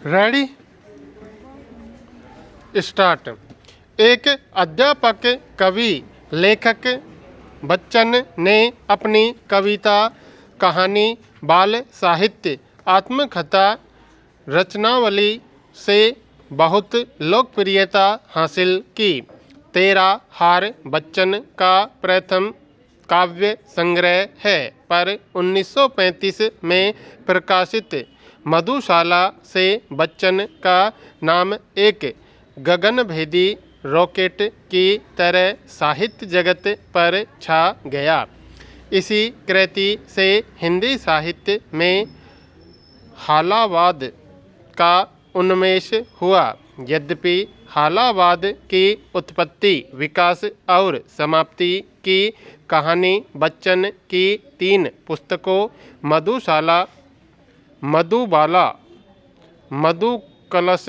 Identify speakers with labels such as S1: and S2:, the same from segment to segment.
S1: Ready start. एक अध्यापक, कवि, लेखक बच्चन ने अपनी कविता, कहानी, बाल साहित्य, आत्मकथा रचनावली से बहुत लोकप्रियता हासिल की। तेरा हार बच्चन का प्रथम काव्य संग्रह है, पर 1935 में प्रकाशित मधुशाला से बच्चन का नाम एक गगनभेदी रॉकेट की तरह साहित्य जगत पर छा गया। इसी कृति से हिंदी साहित्य में हालावाद का उन्मेष हुआ। यद्यपि हालावाद की उत्पत्ति, विकास और समाप्ति की कहानी बच्चन की 3 पुस्तकों मधुशाला, मधुबाला, मधुकलश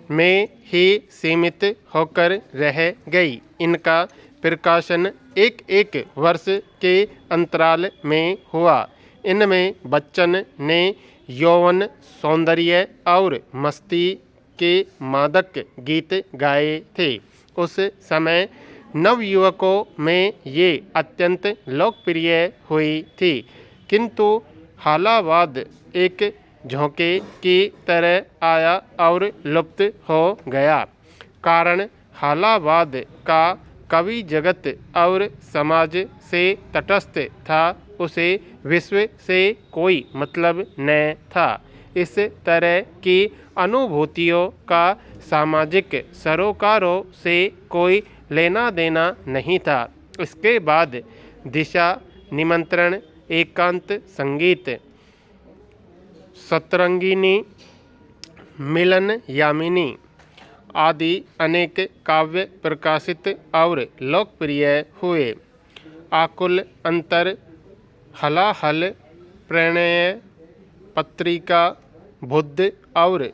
S1: में ही सीमित होकर रह गई। इनका प्रकाशन एक एक वर्ष के अंतराल में हुआ। इनमें बच्चन ने यौवन, सौंदर्य और मस्ती के मादक गीत गाए थे। उस समय नवयुवकों में ये अत्यंत लोकप्रिय हुई थी, किंतु हालावाद एक झोंके की तरह आया और लुप्त हो गया। कारण हालावाद का कवि जगत और समाज से तटस्थ था, उसे विश्व से कोई मतलब न था। इस तरह की अनुभूतियों का सामाजिक सरोकारों से कोई लेना देना नहीं था। इसके बाद दिशा, निमंत्रण, एकांत संगीत, सतरंगिनी, मिलन यामिनी आदि अनेक काव्य प्रकाशित और लोकप्रिय हुए। आकुल अंतर, हलाहल, प्रणय पत्रिका, बुद्ध और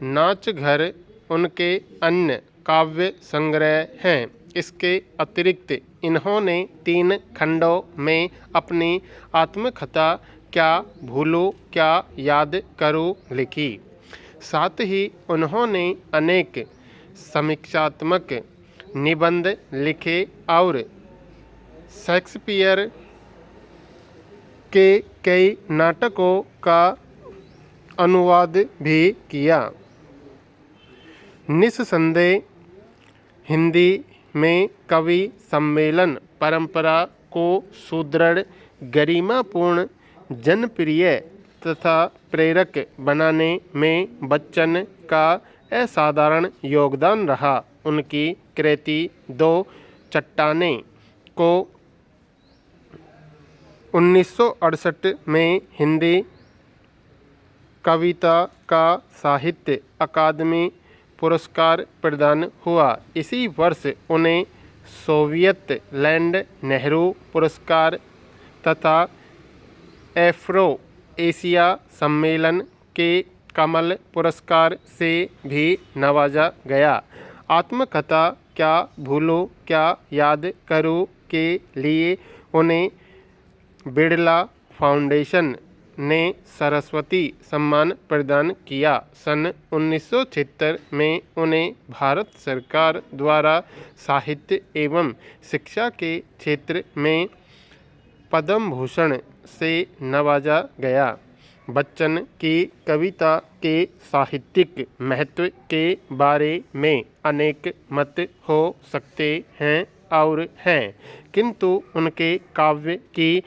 S1: नाचघर उनके अन्य काव्य संग्रह हैं। इसके अतिरिक्त इन्होंने 3 खंडों में अपनी आत्मकथा क्या भूलूं क्या याद करूं लिखी। साथ ही उन्होंने अनेक समीक्षात्मक निबंध लिखे और शेक्सपियर के कई नाटकों का अनुवाद भी किया। निस्संदेह हिंदी में कवि सम्मेलन परंपरा को सुदृढ़, गरिमापूर्ण, जनप्रिय तथा प्रेरक बनाने में बच्चन का असाधारण योगदान रहा। उनकी कृति 2 चट्टानें को 1968 में हिंदी कविता का साहित्य अकादमी पुरस्कार प्रदान हुआ। इसी वर्ष उन्हें सोवियत लैंड नेहरू पुरस्कार तथा एफ्रो एशिया सम्मेलन के कमल पुरस्कार से भी नवाजा गया। आत्मकथा क्या भूलूं क्या याद करूं के लिए उन्हें बिड़ला फाउंडेशन ने सरस्वती सम्मान प्रदान किया। सन 1976 में उन्हें भारत सरकार द्वारा साहित्य एवं शिक्षा के क्षेत्र में पद्म भूषण से नवाजा गया। बच्चन की कविता के साहित्यिक महत्व के बारे में अनेक मत हो सकते हैं और हैं, किंतु उनके काव्य की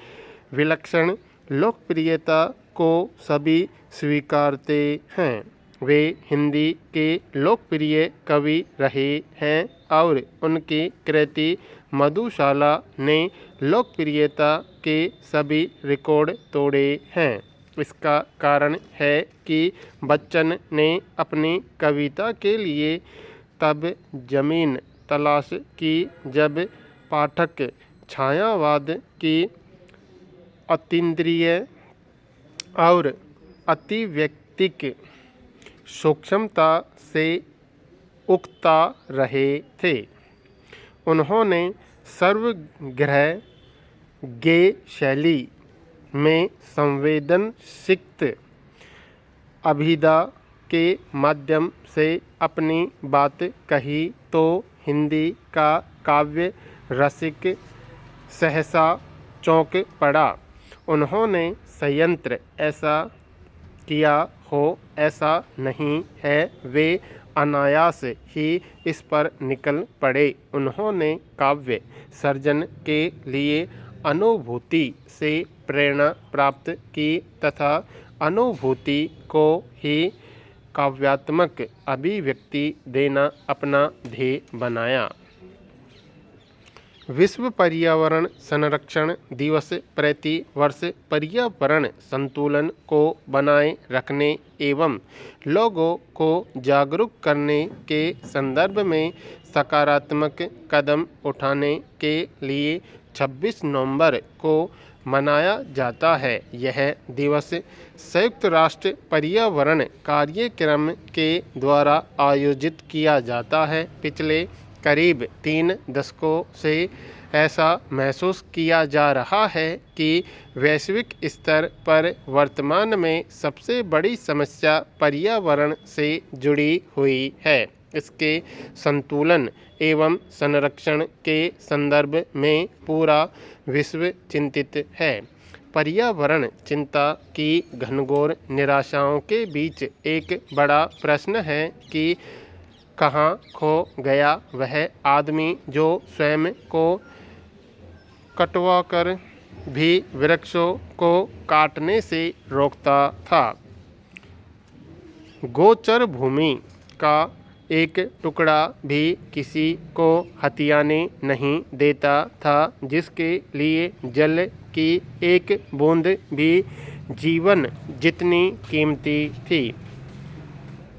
S1: विलक्षण लोकप्रियता को सभी स्वीकारते हैं। वे हिंदी के लोकप्रिय कवि रहे हैं और उनकी कृति मधुशाला ने लोकप्रियता के सभी रिकॉर्ड तोड़े हैं। इसका कारण है कि बच्चन ने अपनी कविता के लिए तब जमीन तलाश की जब पाठक छायावाद की अतीन्द्रिय और अतिव्यक्तिक सूक्ष्मता से उकता रहे थे। उन्होंने सर्वग्राह गेय शैली में संवेदनशिक्त अभिधा के माध्यम से अपनी बात कही तो हिंदी का काव्य रसिक सहसा चौंक पड़ा। उन्होंने संयंत्र ऐसा किया हो ऐसा नहीं है, वे अनायास ही इस पर निकल पड़े। उन्होंने काव्य सर्जन के लिए अनुभूति से प्रेरणा प्राप्त की तथा अनुभूति को ही काव्यात्मक अभिव्यक्ति देना अपना ध्येय बनाया। विश्व पर्यावरण संरक्षण दिवस प्रति वर्ष पर्यावरण संतुलन को बनाए रखने एवं लोगों को जागरूक करने के संदर्भ में सकारात्मक कदम उठाने के लिए 26 नवंबर को मनाया जाता है। यह दिवस संयुक्त राष्ट्र पर्यावरण कार्यक्रम के द्वारा आयोजित किया जाता है। पिछले करीब 3 दशकों से ऐसा महसूस किया जा रहा है कि वैश्विक स्तर पर वर्तमान में सबसे बड़ी समस्या पर्यावरण से जुड़ी हुई है। इसके संतुलन एवं संरक्षण के संदर्भ में पूरा विश्व चिंतित है। पर्यावरण चिंता की घनघोर निराशाओं के बीच एक बड़ा प्रश्न है कि कहाँ खो गया वह आदमी जो स्वयं को कटवाकर भी वृक्षों को काटने से रोकता था। गोचर भूमि का एक टुकड़ा भी किसी को हथियाने नहीं देता था, जिसके लिए जल की एक बूंद भी जीवन जितनी कीमती थी।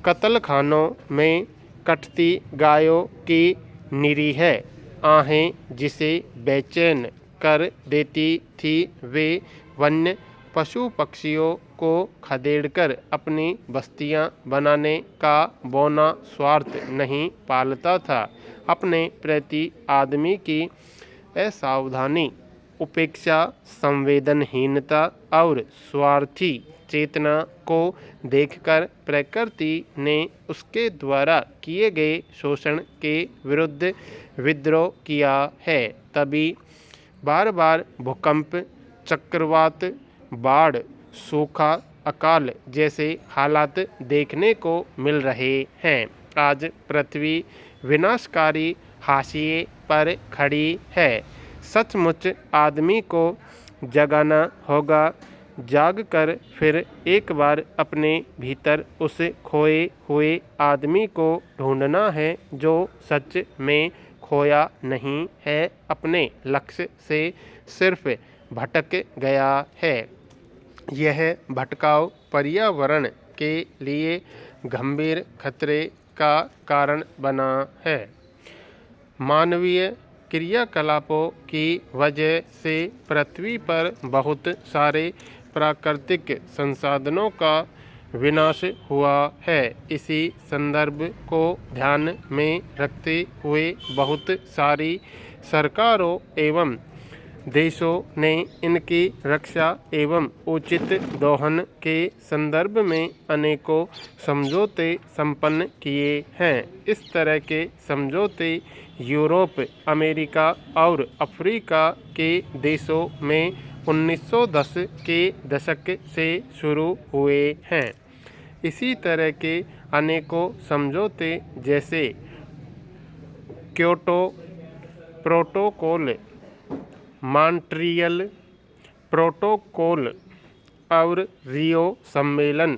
S1: कत्लखानों में कटती गायों की निरीह आहें जिसे बेचैन कर देती थी, वे वन्य पशु पक्षियों को खदेड़कर अपनी बस्तियां बनाने का बौना स्वार्थ नहीं पालता था। अपने प्रति आदमी की असावधानी, उपेक्षा, संवेदनहीनता और स्वार्थी चेतना को देखकर प्रकृति ने उसके द्वारा किए गए शोषण के विरुद्ध विद्रोह किया है। तभी बार बार भूकंप, चक्रवात, बाढ़, सूखा, अकाल जैसे हालात देखने को मिल रहे हैं। आज पृथ्वी विनाशकारी हाशिए पर खड़ी है। सचमुच आदमी को जगाना होगा, जागकर फिर एक बार अपने भीतर उस खोए हुए आदमी को ढूंढना है जो सच में खोया नहीं है, अपने लक्ष्य से सिर्फ भटक गया है। यह भटकाव पर्यावरण के लिए गंभीर खतरे का कारण बना है। मानवीय क्रियाकलापों की वजह से पृथ्वी पर बहुत सारे प्राकृतिक संसाधनों का विनाश हुआ है। इसी संदर्भ को ध्यान में रखते हुए बहुत सारी सरकारों एवं देशों ने इनकी रक्षा एवं उचित दोहन के संदर्भ में अनेकों समझौते संपन्न किए हैं। इस तरह के समझौते यूरोप, अमेरिका और अफ्रीका के देशों में 1910 के दशक से शुरू हुए हैं। इसी तरह के अनेकों समझौते जैसे क्योटो प्रोटोकॉल, मॉन्ट्रियल प्रोटोकॉल और रियो सम्मेलन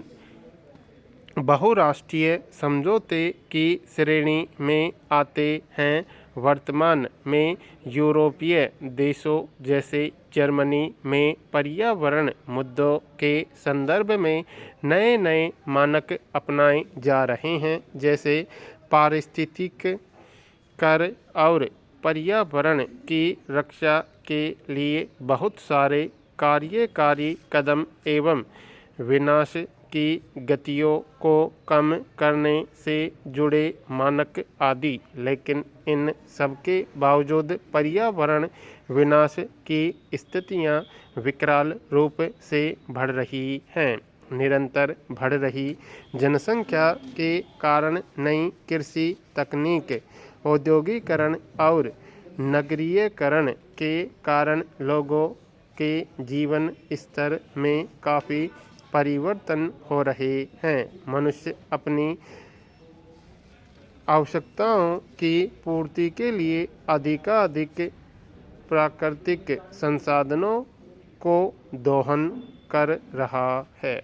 S1: बहुराष्ट्रीय समझौते की श्रेणी में आते हैं। वर्तमान में यूरोपीय देशों जैसे जर्मनी में पर्यावरण मुद्दों के संदर्भ में नए नए मानक अपनाए जा रहे हैं, जैसे पारिस्थितिक कर और पर्यावरण की रक्षा के लिए बहुत सारे कार्यकारी कदम एवं विनाश की गतियों को कम करने से जुड़े मानक आदि। लेकिन इन सबके बावजूद पर्यावरण विनाश की स्थितियां विकराल रूप से बढ़ रही हैं। निरंतर बढ़ रही जनसंख्या के कारण नई कृषि तकनीक, औद्योगिकरण और नगरीयकरण के कारण लोगों के जीवन स्तर में काफ़ी परिवर्तन हो रहे हैं। मनुष्य अपनी आवश्यकताओं की पूर्ति के लिए अधिकाधिक प्राकृतिक संसाधनों को दोहन कर रहा है।